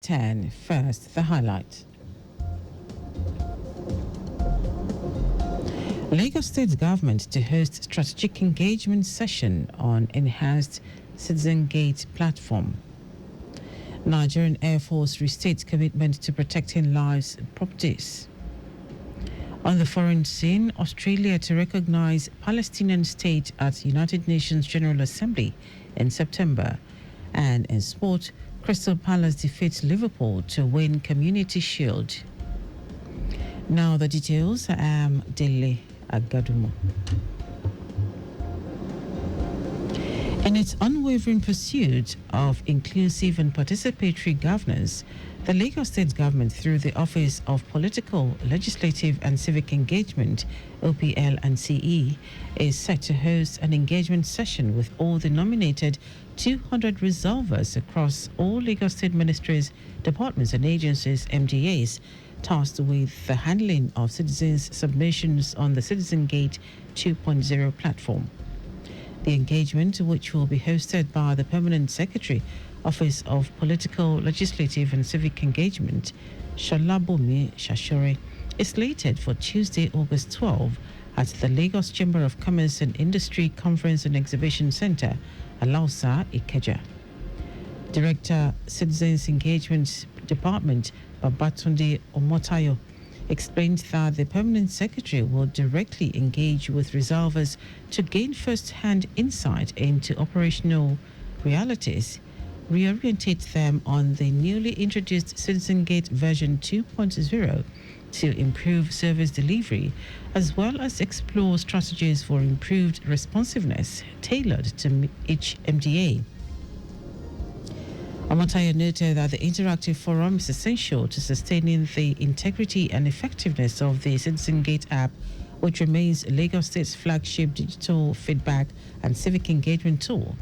10. First, the highlight. Lagos State government to host strategic engagement session on enhanced Citizen Gate platform. Nigerian Air Force restates commitment to protecting lives and properties. On the foreign scene, Australia to recognize Palestinian state at United Nations General Assembly in September. And in sport, Crystal Palace defeats Liverpool to win Community Shield. Now the details. I am Dele Agadumo. In its unwavering pursuit of inclusive and participatory governance, the Lagos State government, through the Office of Political, Legislative and Civic Engagement, OPL and CE, is set to host an engagement session with all the nominated 200 resolvers across all Lagos State ministries, departments and agencies, MDAs, tasked with the handling of citizens' submissions on the Citizen Gate 2.0 platform. The engagement, which will be hosted by the Permanent Secretary, Office of Political, Legislative and Civic Engagement, Shalabomi Shashore, is slated for Tuesday, August 12 at the Lagos Chamber of Commerce and Industry Conference and Exhibition Center, Alausa, Ikeja. Director, Citizens Engagement Department, Babatunde Omotayo, explained that the Permanent Secretary will directly engage with resolvers to gain first-hand insight into operational realities, reorientate them on the newly introduced Citizen Gate version 2.0 to improve service delivery, as well as explore strategies for improved responsiveness tailored to each MDA. Amataya noted that the interactive forum is essential to sustaining the integrity and effectiveness of the Citizen Gate app, which remains Lagos State's flagship digital feedback and civic engagement tool,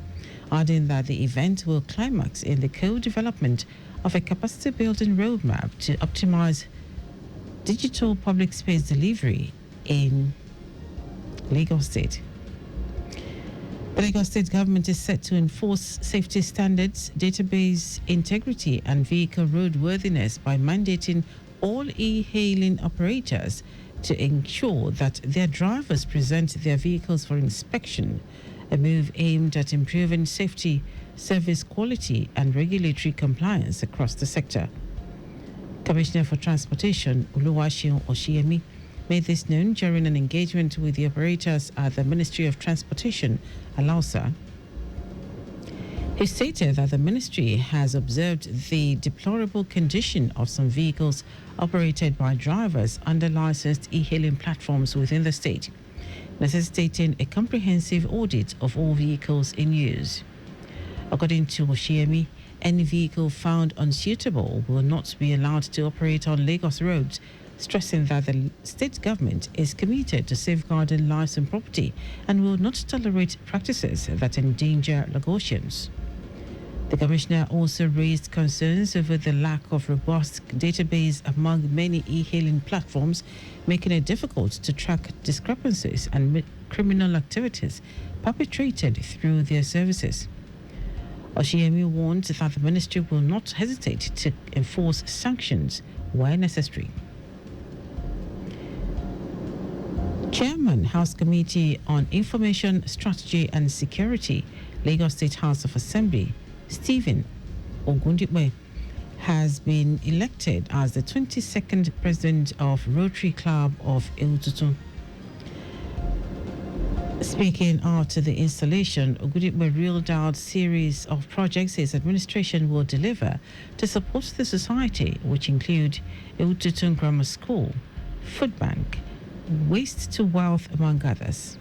adding that the event will climax in the co-development of a capacity-building roadmap to optimize digital public space delivery in Lagos State. The Lagos State government is set to enforce safety standards, database integrity, and vehicle roadworthiness by mandating all e-hailing operators to ensure that their drivers present their vehicles for inspection, a move aimed at improving safety, service quality, and regulatory compliance across the sector. Commissioner for Transportation, Oluwaseun Oshiemi, made this known during an engagement with the operators at the Ministry of Transportation, Alausa. He stated that the ministry has observed the deplorable condition of some vehicles operated by drivers under licensed e-hailing platforms within the state, necessitating a comprehensive audit of all vehicles in use. According to Oshiemi, any vehicle found unsuitable will not be allowed to operate on Lagos roads, stressing that the state government is committed to safeguarding lives and property and will not tolerate practices that endanger Lagosians. The commissioner also raised concerns over the lack of robust database among many e-hailing platforms, making it difficult to track discrepancies and criminal activities perpetrated through their services. Oshiemi warned that the ministry will not hesitate to enforce sanctions where necessary. Chairman, House Committee on Information Strategy and Security, Lagos State House of Assembly, Stephen Ogundipe, has been elected as the 22nd President of Rotary Club of Iltutu. Speaking after the installation, Ogundipe reeled out a series of projects his administration will deliver to support the society, which include Iltutu Grammar School, Food Bank, Waste to Wealth, among others.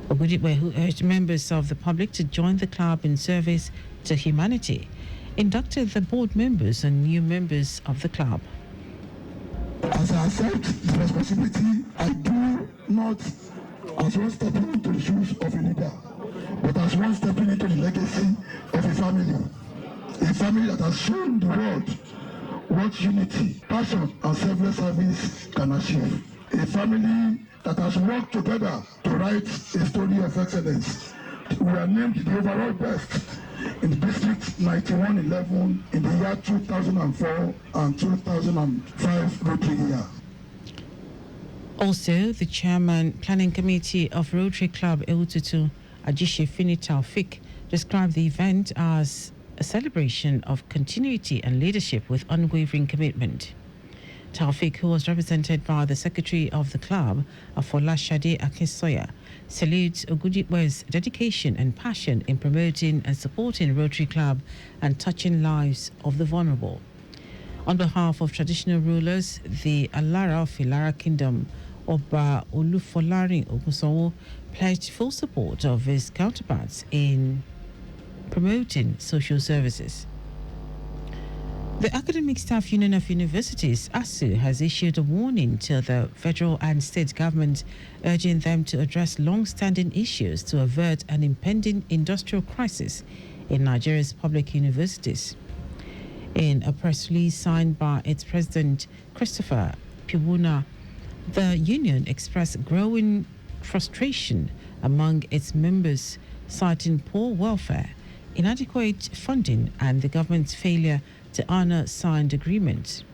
Ogundipe, who urged members of the public to join the club in service to humanity, inducted the board members and new members of the club. As I accept the responsibility, I do not as one stepping into the shoes of a leader, but as one stepping into the legacy of a family that has shown the world what unity, passion, and selfless service can achieve. A family that has worked together to write a story of excellence. We are named the overall best in District 9111 in the year 2004 and 2005 Rotary year. Also, the chairman, Planning Committee of Rotary Club Eututu, Ajishe Fini Taufik, described the event as a celebration of continuity and leadership with unwavering commitment. Taufik, who was represented by the secretary of the club, Afolashade Akinsoya, salutes Ogudikwe's dedication and passion in promoting and supporting Rotary Club and touching lives of the vulnerable. On behalf of traditional rulers, the Alara of Ilara Kingdom, Oba Olufolarin Ogunsanwo, pledged full support of his counterparts in promoting social services. The Academic Staff Union of Universities, ASU, has issued a warning to the federal and state government, urging them to address long-standing issues to avert an impending industrial crisis in Nigeria's public universities. In a press release signed by its president, Christopher Piwuna, the union expressed growing frustration among its members, citing poor welfare, inadequate funding, and the government's failure to honor signed agreements.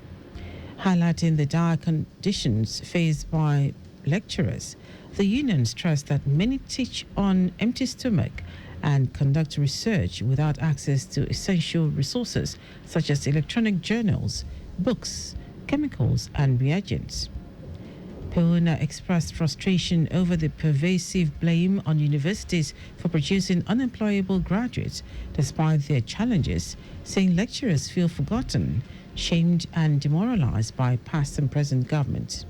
Highlighting the dire conditions faced by lecturers, the union stressed that many teach on empty stomach and conduct research without access to essential resources such as electronic journals, books, chemicals, and reagents. Peona expressed frustration over the pervasive blame on universities for producing unemployable graduates despite their challenges, saying lecturers feel forgotten, shamed, and demoralized by past and present governments.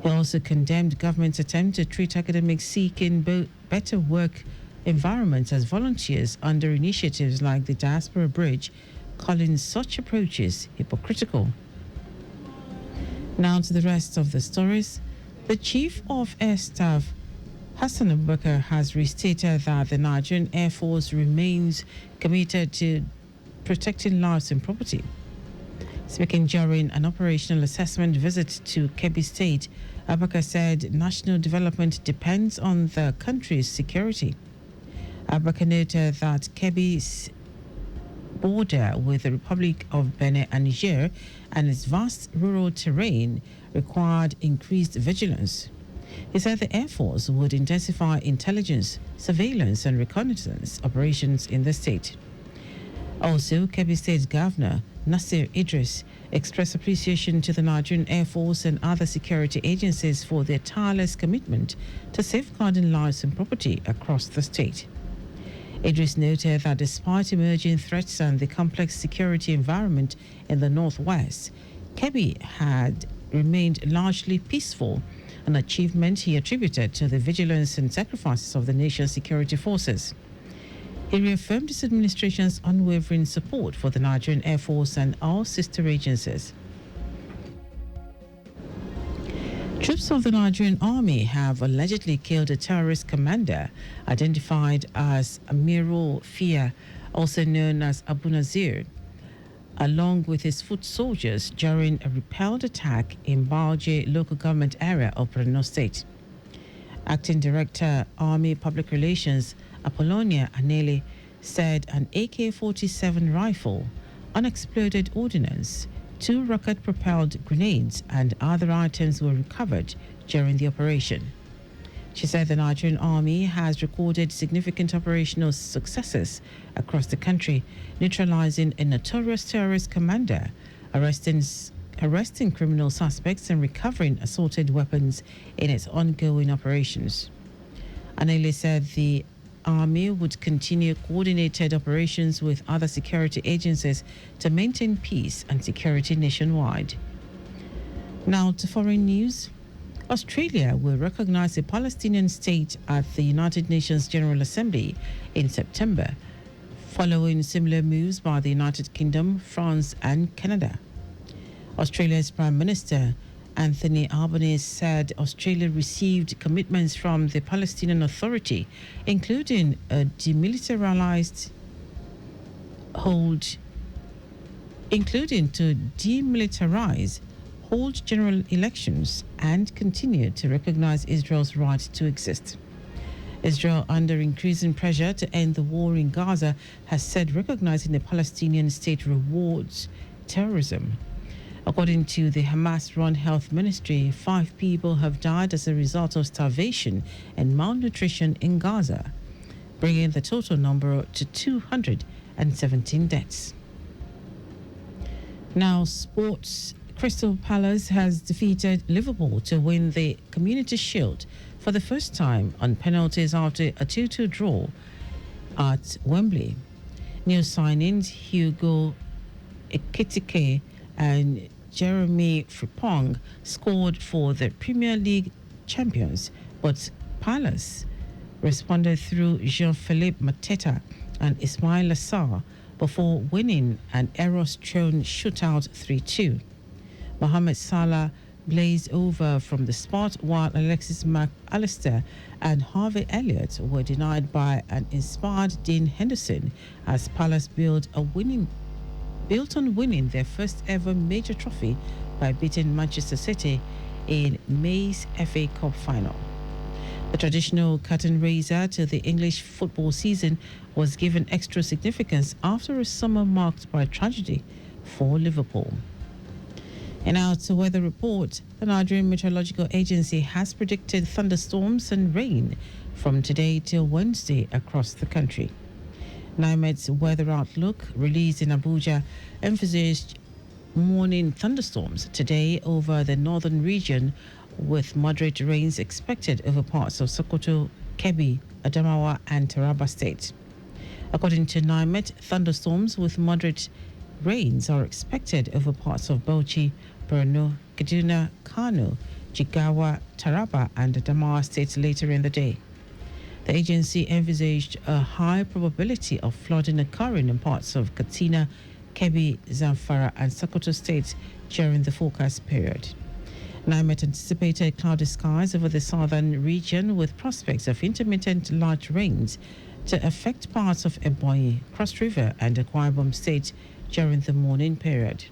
He also condemned government's attempt to treat academics seeking better work environments as volunteers under initiatives like the Diaspora Bridge, calling such approaches hypocritical. Now to the rest of the stories. The Chief of Air Staff, Hassan Abubakar, has restated that the Nigerian Air Force remains committed to protecting lives and property. Speaking during an operational assessment visit to Kebbi State, Abubakar said national development depends on the country's security. Abubakar noted that Kebbi's border with the Republic of Benin and Niger and its vast rural terrain required increased vigilance. He said the Air Force would intensify intelligence, surveillance, and reconnaissance operations in the state. Also, Kebbi State Governor Nasir Idris expressed appreciation to the Nigerian Air Force and other security agencies for their tireless commitment to safeguarding lives and property across the state. Idris noted that despite emerging threats and the complex security environment in the northwest, Kebbi had remained largely peaceful, an achievement he attributed to the vigilance and sacrifices of the nation's security forces. He reaffirmed his administration's unwavering support for the Nigerian Air Force and all sister agencies. Troops of the Nigerian Army have allegedly killed a terrorist commander identified as Amirul Fia, also known as Abu Nazir, along with his foot soldiers during a repelled attack in Balje local government area of Borno State. Acting Director, Army Public Relations, Apollonia Anele, said an AK-47 rifle, unexploded ordnance, 2 rocket-propelled grenades and other items were recovered during the operation. She said the Nigerian Army has recorded significant operational successes across the country, neutralizing a notorious terrorist commander, arresting criminal suspects, and recovering assaulted weapons in its ongoing operations. Anele said the Army would continue coordinated operations with other security agencies to maintain peace and security nationwide. Now to foreign news. Australia will recognize a Palestinian state at the United Nations General Assembly in September, following similar moves by the United Kingdom, France, and Canada. Australia's Prime Minister Anthony Albanese said Australia received commitments from the Palestinian Authority, including a including to demilitarize, hold general elections, and continue to recognize Israel's right to exist. Israel, under increasing pressure to end the war in Gaza, has said recognizing the Palestinian state rewards terrorism. According to the Hamas-run health ministry, 5 people have died as a result of starvation and malnutrition in Gaza, bringing the total number to 217 deaths. Now, sports. Crystal Palace has defeated Liverpool to win the Community Shield for the first time on penalties after a 2-2 draw at Wembley. New signings Hugo Ekitike and Jeremy Frimpong scored for the Premier League champions, but Palace responded through Jean-Philippe Mateta and Ismail Assar before winning an error-strewn shootout 3-2. Mohamed Salah blazed over from the spot, while Alexis McAllister and Harvey Elliott were denied by an inspired Dean Henderson as Palace built on winning their first ever major trophy by beating Manchester City in May's FA Cup final. The traditional curtain raiser to the English football season was given extra significance after a summer marked by tragedy for Liverpool. And now to weather report. The Nigerian Meteorological Agency has predicted thunderstorms and rain from today till Wednesday across the country. NIMET's weather outlook, released in Abuja, emphasized morning thunderstorms today over the northern region, with moderate rains expected over parts of Sokoto, Kebbi, Adamawa, and Taraba State. According to NIMET, thunderstorms with moderate rains are expected over parts of Bauchi, Borno, Kaduna, Kano, Jigawa, Taraba, and Adamawa states later in the day. The agency envisaged a high probability of flooding occurring in parts of Katsina, Kebbi, Zamfara, and Sokoto states during the forecast period. NIMET anticipated cloudy skies over the southern region with prospects of intermittent large rains to affect parts of Ebonyi, Cross River, and Akwa Ibom states during the morning period.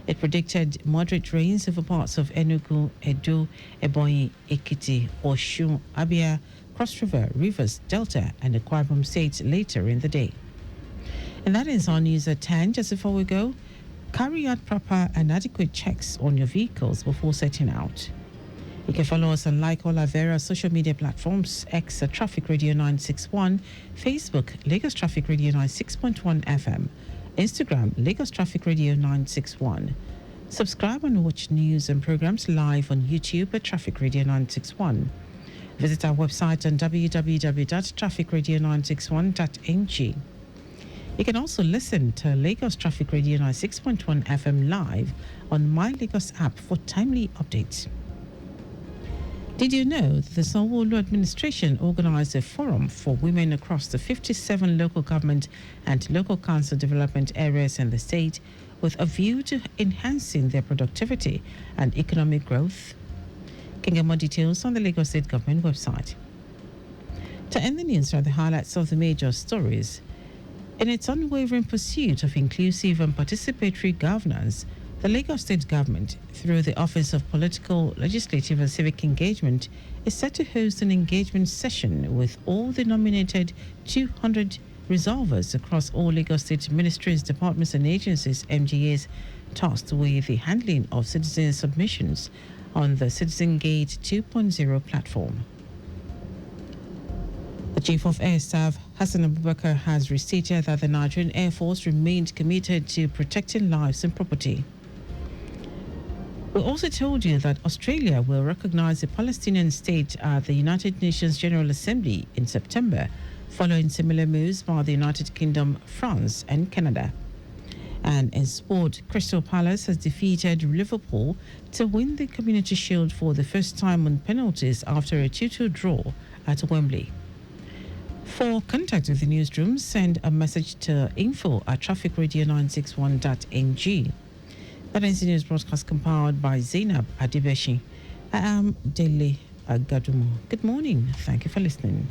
It predicted moderate rains over parts of Enugu, Edo, Ebonyi, Ekiti, Osun, Abia, Cross River, Rivers, Delta, and Akwa Ibom states later in the day. And that is our news at 10. Just before we go, carry out proper and adequate checks on your vehicles before setting out. You can follow us and like all our various social media platforms: X at Traffic Radio 961, Facebook Lagos Traffic Radio 96.1 FM, Instagram Lagos Traffic Radio 961. Subscribe and watch news and programs live on YouTube at Traffic Radio 961. Visit our website on www.trafficradio961.ng. You can also listen to Lagos Traffic Radio 96.1 FM live on My Lagos app for timely updates. Did you know that the Sanwo-Olu administration organized a forum for women across the 57 local government and local council development areas in the state with a view to enhancing their productivity and economic growth? You can get more details on the Lagos State Government website. To end the news are the highlights of the major stories. In its unwavering pursuit of inclusive and participatory governance, the Lagos State Government, through the Office of Political, Legislative and Civic Engagement, is set to host an engagement session with all the nominated 200 resolvers across all Lagos State ministries, departments and agencies, MGAs, tasked with the handling of citizen submissions on the Citizen Gate 2.0 platform. The Chief of Air Staff, Hassan Abubakar, has restated that the Nigerian Air Force remained committed to protecting lives and property. We also told you that Australia will recognize the Palestinian state at the United Nations General Assembly in September, following similar moves by the United Kingdom, France, and Canada. And in sport, Crystal Palace has defeated Liverpool to win the Community Shield for the first time on penalties after a 2-2 draw at Wembley. For contact with the newsroom, send a message to info@trafficradio961.ng. That is the news broadcast compiled by Zainab Adibeshi. I am Dele Agadumo. Good morning. Thank you for listening.